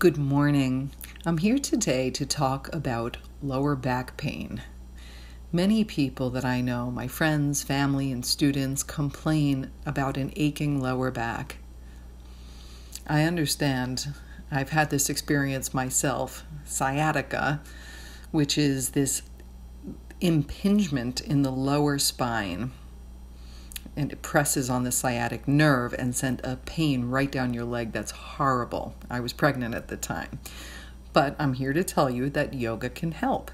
Good morning. I'm here today to talk about lower back pain. Many people that I know, my friends, family, and students, complain about an aching lower back. I understand. I've had this experience myself. Sciatica, which is this impingement in the lower spine, and it presses on the sciatic nerve and sent a pain right down your leg that's horrible. I was pregnant at the time. But I'm here to tell you that yoga can help.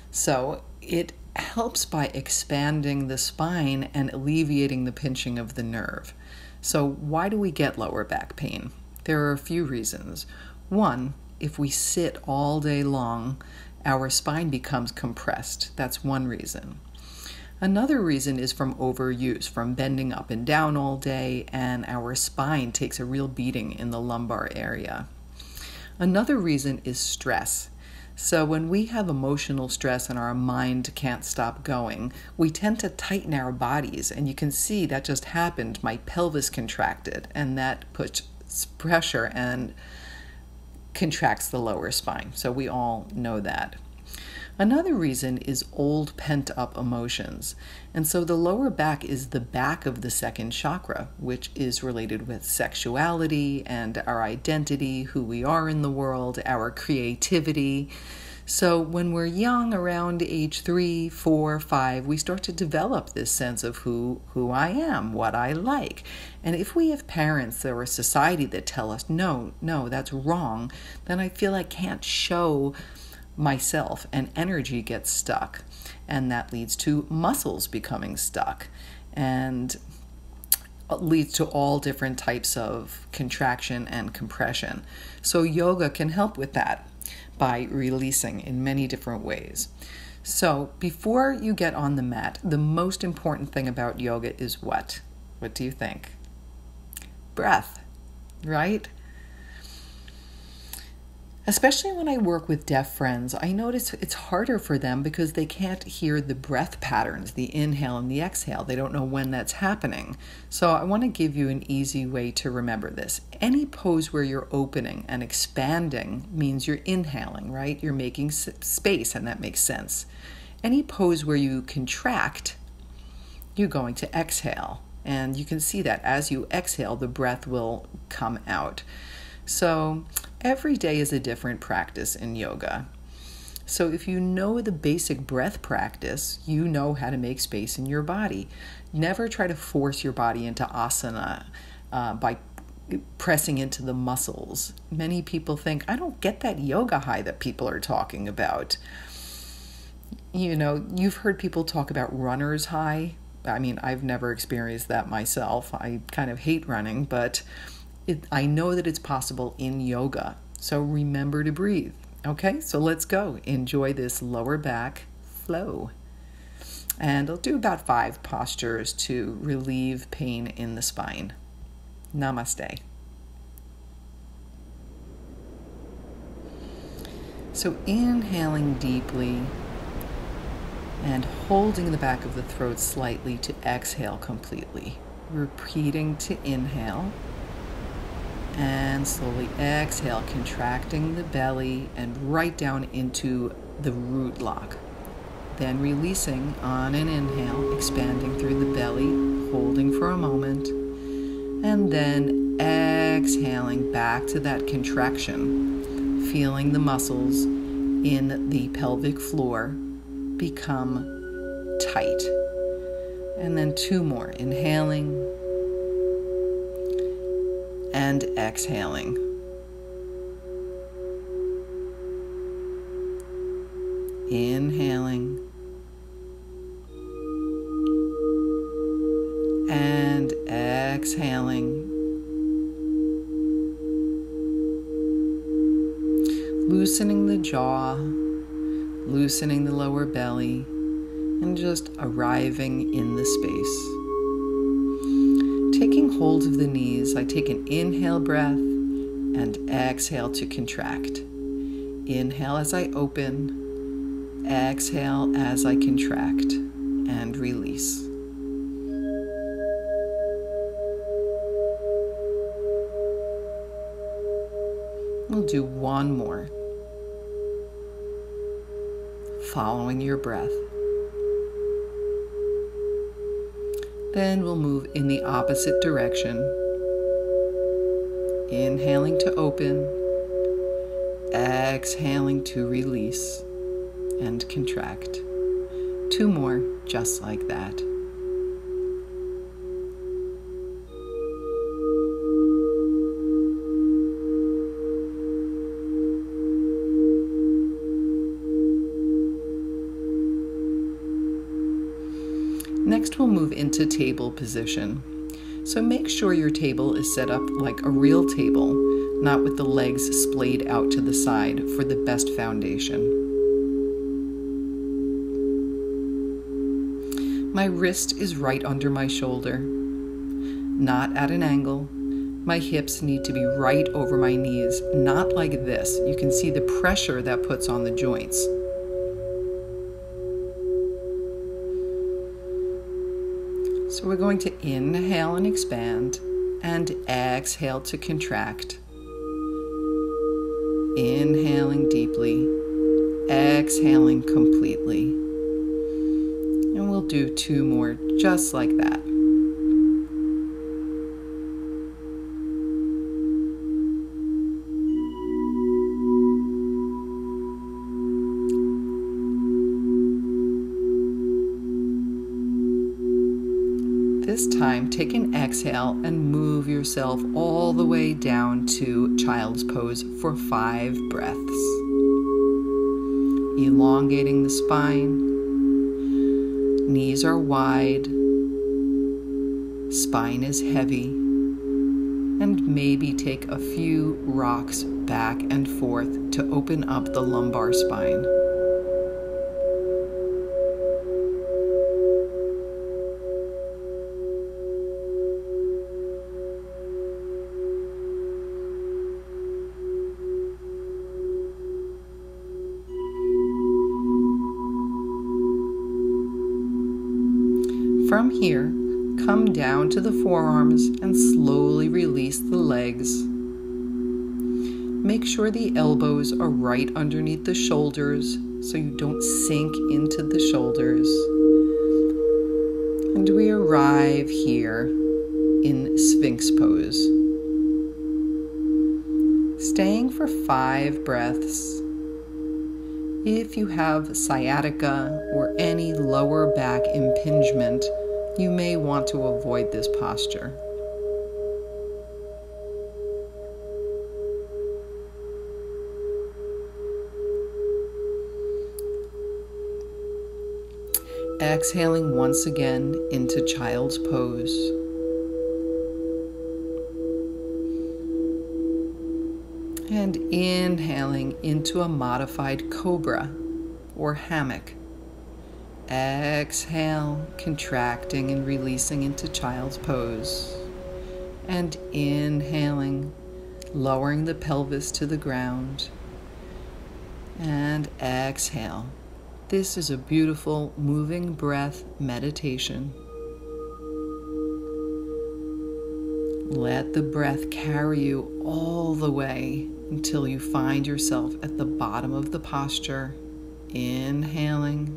So it helps by expanding the spine and alleviating the pinching of the nerve. So why do we get lower back pain? There are a few reasons. One, if we sit all day long, our spine becomes compressed. That's one reason. Another reason is from overuse, from bending up and down all day, and our spine takes a real beating in the lumbar area. Another reason is stress. So when we have emotional stress and our mind can't stop going, we tend to tighten our bodies, and you can see that just happened. My pelvis contracted, and that puts pressure and contracts the lower spine. So we all know that. Another reason is old pent-up emotions. And so the lower back is the back of the second chakra, which is related with sexuality and our identity, who we are in the world, our creativity. So when we're young, around age 3, 4, 5, we start to develop this sense of who I am, what I like. And if we have parents or a society that tell us, no, that's wrong, then I feel I can't show myself, and energy gets stuck, and that leads to muscles becoming stuck, and leads to all different types of contraction and compression. So yoga can help with that by releasing in many different ways. So before you get on the mat, the most important thing about yoga is what? What do you think? Breath, right? Especially when I work with deaf friends, I notice it's harder for them because they can't hear the breath patterns, the inhale and the exhale. They don't know when that's happening. So I want to give you an easy way to remember this. Any pose where you're opening and expanding means you're inhaling, right? You're making space, and that makes sense. Any pose where you contract, you're going to exhale. And you can see that as you exhale, the breath will come out. So every day is a different practice in yoga. So if you know the basic breath practice, you know how to make space in your body. Never try to force your body into asana by pressing into the muscles. Many people think, I don't get that yoga high that people are talking about. You know, you've heard people talk about runner's high. I mean, I've never experienced that myself. I kind of hate running, but I know that it's possible in yoga. So remember to breathe. Okay, so let's go. Enjoy this lower back flow. And I'll do about 5 postures to relieve pain in the spine. Namaste. So inhaling deeply and holding the back of the throat slightly to exhale completely. Repeating to inhale. And slowly exhale, contracting the belly and right down into the root lock. Then releasing on an inhale, expanding through the belly, holding for a moment. And then exhaling back to that contraction, feeling the muscles in the pelvic floor become tight. And then 2 more, inhaling and exhaling. Inhaling and exhaling. Loosening the jaw, loosening the lower belly, and just arriving in the space. Taking hold of the knees, I take an inhale breath and exhale to contract. Inhale as I open, exhale as I contract, and release. We'll do one more, following your breath. Then we'll move in the opposite direction. Inhaling to open, exhaling to release and contract. 2 more, just like that. Next, we'll move into table position. So make sure your table is set up like a real table, not with the legs splayed out to the side for the best foundation. My wrist is right under my shoulder, not at an angle. My hips need to be right over my knees, not like this. You can see the pressure that puts on the joints. So we're going to inhale and expand, and exhale to contract. Inhaling deeply, exhaling completely. And we'll do 2 more just like that. This time, take an exhale and move yourself all the way down to child's pose for 5 breaths. Elongating the spine. Knees are wide. Spine is heavy. And maybe take a few rocks back and forth to open up the lumbar spine. From here, come down to the forearms and slowly release the legs. Make sure the elbows are right underneath the shoulders so you don't sink into the shoulders. And we arrive here in Sphinx Pose. Staying for 5 breaths. If you have sciatica or any lower back impingement, you may want to avoid this posture. Exhaling once again into child's pose. And inhaling into a modified cobra or hammock. Exhale, contracting and releasing into child's pose. And inhaling, lowering the pelvis to the ground. And exhale. This is a beautiful moving breath meditation. Let the breath carry you all the way until you find yourself at the bottom of the posture, inhaling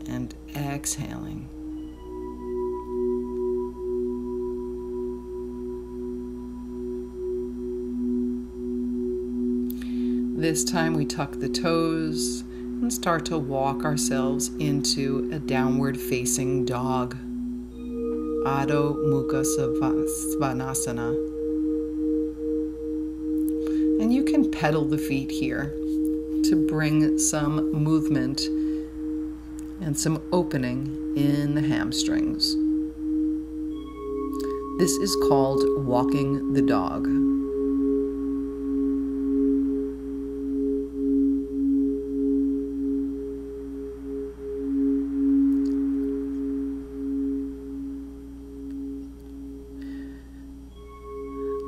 and exhaling. This time we tuck the toes and start to walk ourselves into a downward facing dog. Adho Mukha Svanasana. And you can pedal the feet here to bring some movement and some opening in the hamstrings. This is called walking the dog.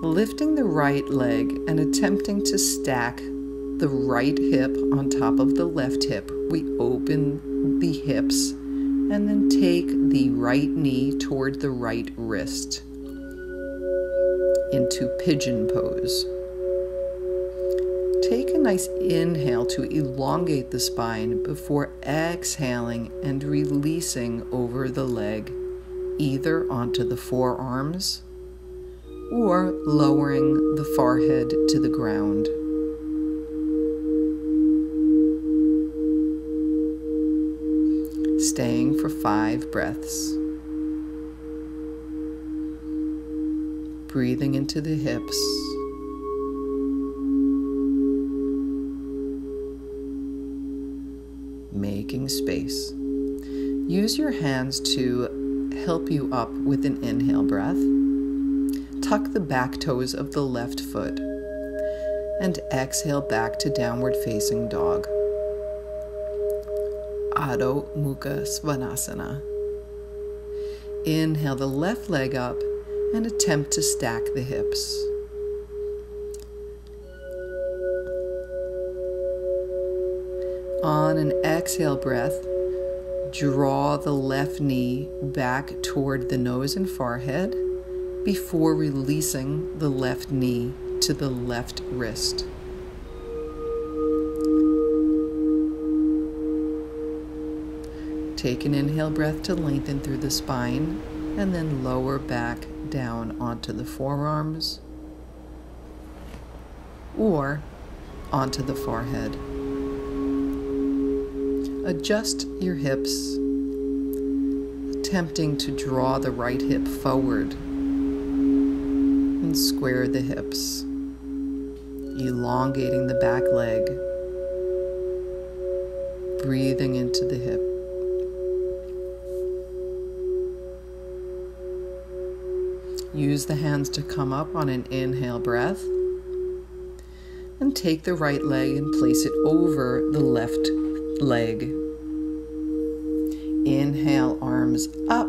Lifting the right leg and attempting to stack the right hip on top of the left hip, we open the hips and then take the right knee toward the right wrist into pigeon pose. nice inhale to elongate the spine before exhaling and releasing over the leg, either onto the forearms or lowering the forehead to the ground. Staying for 5 breaths. Breathing into the hips. Making space. Use your hands to help you up with an inhale breath. Tuck the back toes of the left foot and exhale back to downward facing dog. Adho Mukha Svanasana. Inhale the left leg up and attempt to stack the hips. On an exhale breath, draw the left knee back toward the nose and forehead before releasing the left knee to the left wrist. Take an inhale breath to lengthen through the spine and then lower back down onto the forearms or onto the forehead. Adjust your hips, attempting to draw the right hip forward and square the hips, elongating the back leg, breathing into the hip. Use the hands to come up on an inhale breath and take the right leg and place it over the left leg. Inhale, arms up,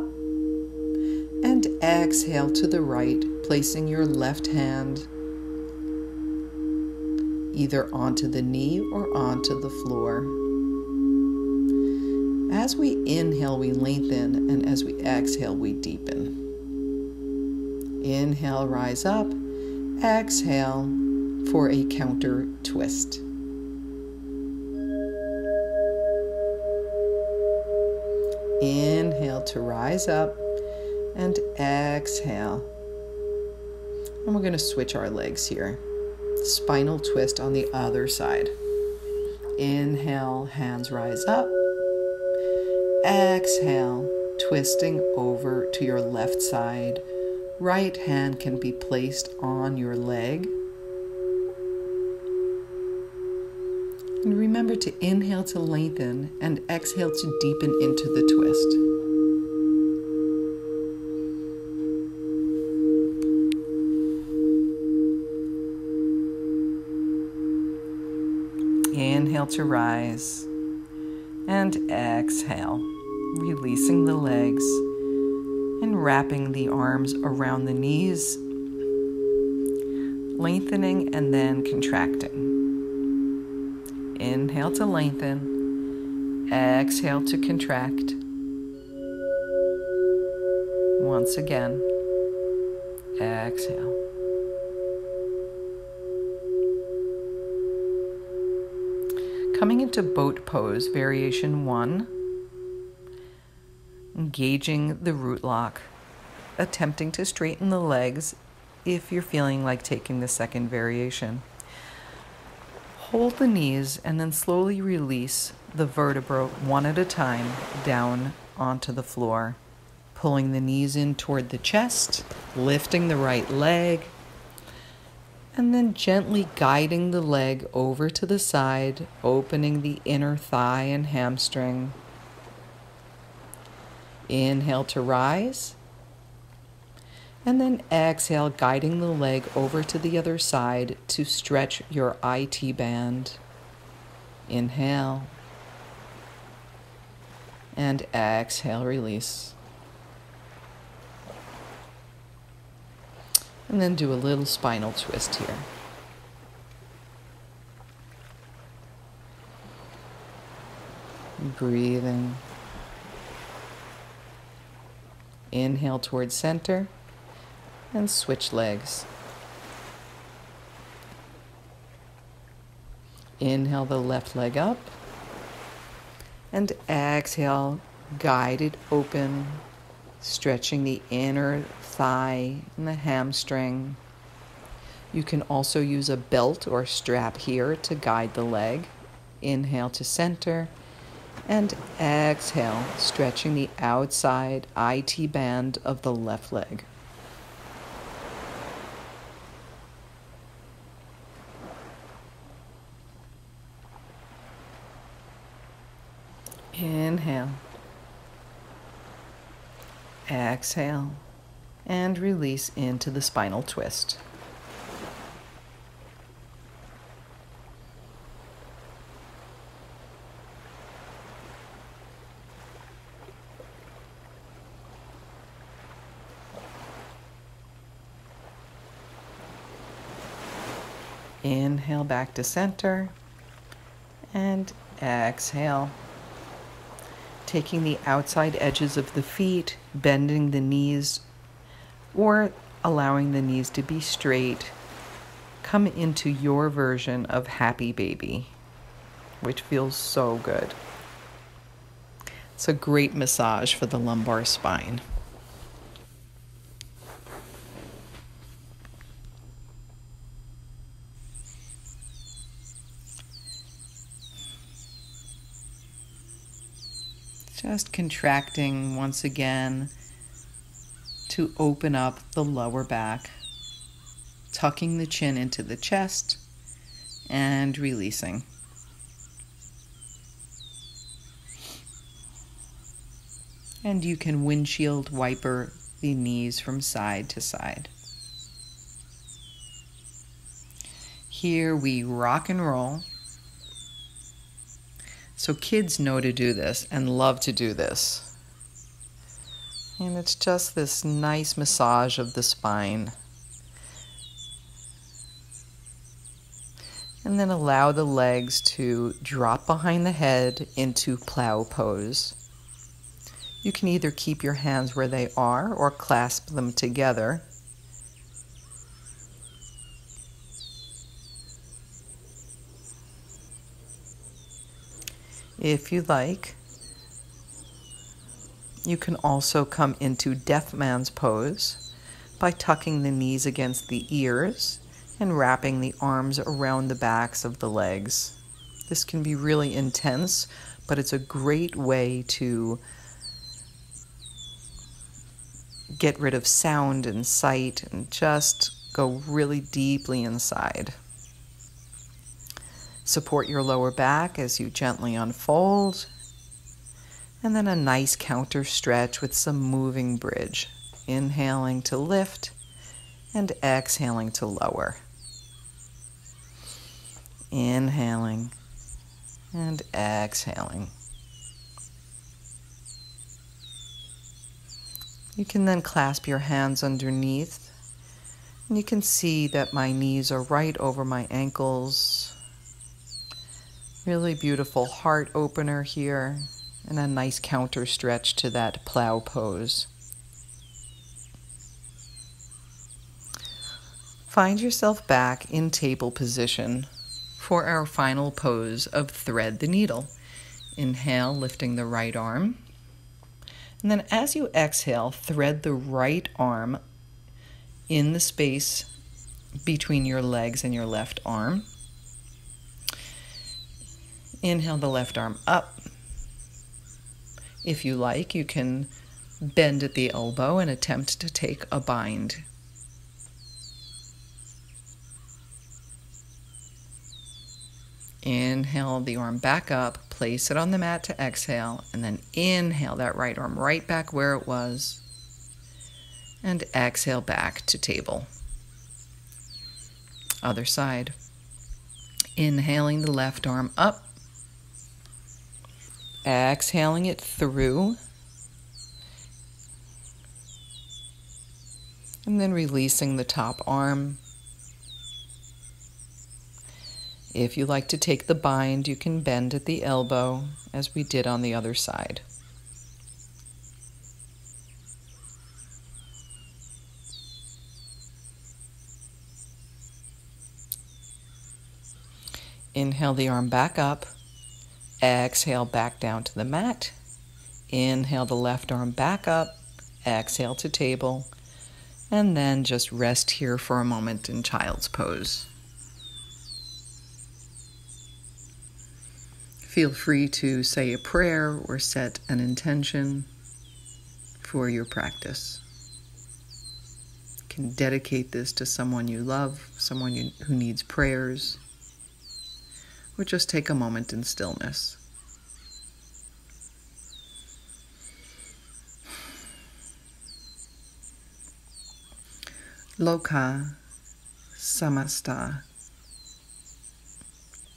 and exhale to the right, placing your left hand either onto the knee or onto the floor. As we inhale, we lengthen, and as we exhale, we deepen. Inhale, rise up. Exhale for a counter twist. Inhale to rise up and exhale. And we're going to switch our legs here. Spinal twist on the other side. Inhale, hands rise up. Exhale, twisting over to your left side. Right hand can be placed on your leg. And remember to inhale to lengthen and exhale to deepen into the twist. Inhale to rise and exhale, releasing the legs and wrapping the arms around the knees, lengthening and then contracting. Inhale to lengthen, exhale to contract. Once again, exhale. Coming into boat pose, variation 1. Engaging the root lock, attempting to straighten the legs if you're feeling like taking the second variation. Hold the knees and then slowly release the vertebra one at a time down onto the floor, pulling the knees in toward the chest, lifting the right leg, and then gently guiding the leg over to the side, opening the inner thigh and hamstring. Inhale to rise, and then exhale, guiding the leg over to the other side to stretch your IT band. Inhale, and exhale, release. And then do a little spinal twist here. Breathing. Inhale towards center and switch legs. Inhale the left leg up. And exhale, guide it open, stretching the inner thigh and the hamstring. You can also use a belt or strap here to guide the leg. Inhale to center. And exhale, stretching the outside IT band of the left leg. Inhale. Exhale. And release into the spinal twist. Inhale back to center and exhale. Taking the outside edges of the feet, bending the knees, or allowing the knees to be straight. Come into your version of happy baby, which feels so good. It's a great massage for the lumbar spine. Just contracting once again to open up the lower back, tucking the chin into the chest and releasing. And you can windshield wiper the knees from side to side. Here we rock and roll. So kids know to do this and love to do this. And it's just this nice massage of the spine. And then allow the legs to drop behind the head into plow pose. You can either keep your hands where they are or clasp them together. If you like, you can also come into deaf man's pose by tucking the knees against the ears and wrapping the arms around the backs of the legs. This can be really intense, but it's a great way to get rid of sound and sight and just go really deeply inside. Support your lower back as you gently unfold, and then a nice counter stretch with some moving bridge. Inhaling to lift and exhaling to lower. Inhaling and exhaling. You can then clasp your hands underneath, and you can see that my knees are right over my ankles. Really beautiful heart opener here, and a nice counter stretch to that plow pose. Find yourself back in table position for our final pose of thread the needle. Inhale, lifting the right arm. And then as you exhale, thread the right arm in the space between your legs and your left arm. Inhale the left arm up. If you like, you can bend at the elbow and attempt to take a bind. Inhale the arm back up, place it on the mat to exhale, and then inhale that right arm right back where it was, and exhale back to table. Other side. Inhaling the left arm up. Exhaling it through, and then releasing the top arm. If you like to take the bind, you can bend at the elbow as we did on the other side. Inhale the arm back up. Exhale back down to the mat. Inhale the left arm back up. Exhale to table. And then just rest here for a moment in child's pose. Feel free to say a prayer or set an intention for your practice. You can dedicate this to someone you love, someone who needs prayers, or just take a moment in stillness. Loka samasta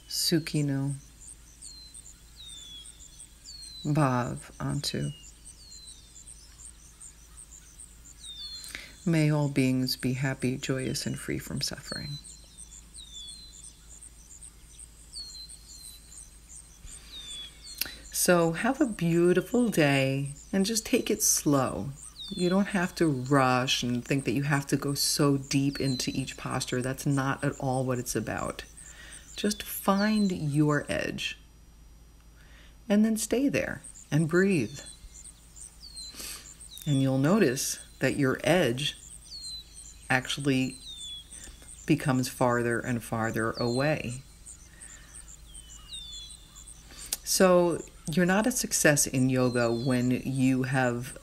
sukhino bhavantu. May all beings be happy, joyous, and free from suffering. So have a beautiful day and just take it slow. You don't have to rush and think that you have to go so deep into each posture. That's not at all what it's about. Just find your edge and then stay there and breathe. And you'll notice that your edge actually becomes farther and farther away. So you're not a success in yoga when you have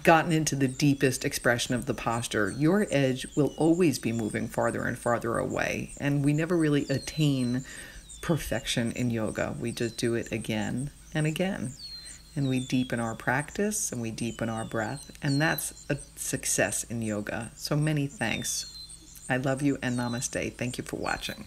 gotten into the deepest expression of the posture. Your edge will always be moving farther and farther away, and we never really attain perfection in yoga. We just do it again and again, and we deepen our practice and we deepen our breath, and that's a success in yoga. So many thanks. I love you and namaste. Thank you for watching.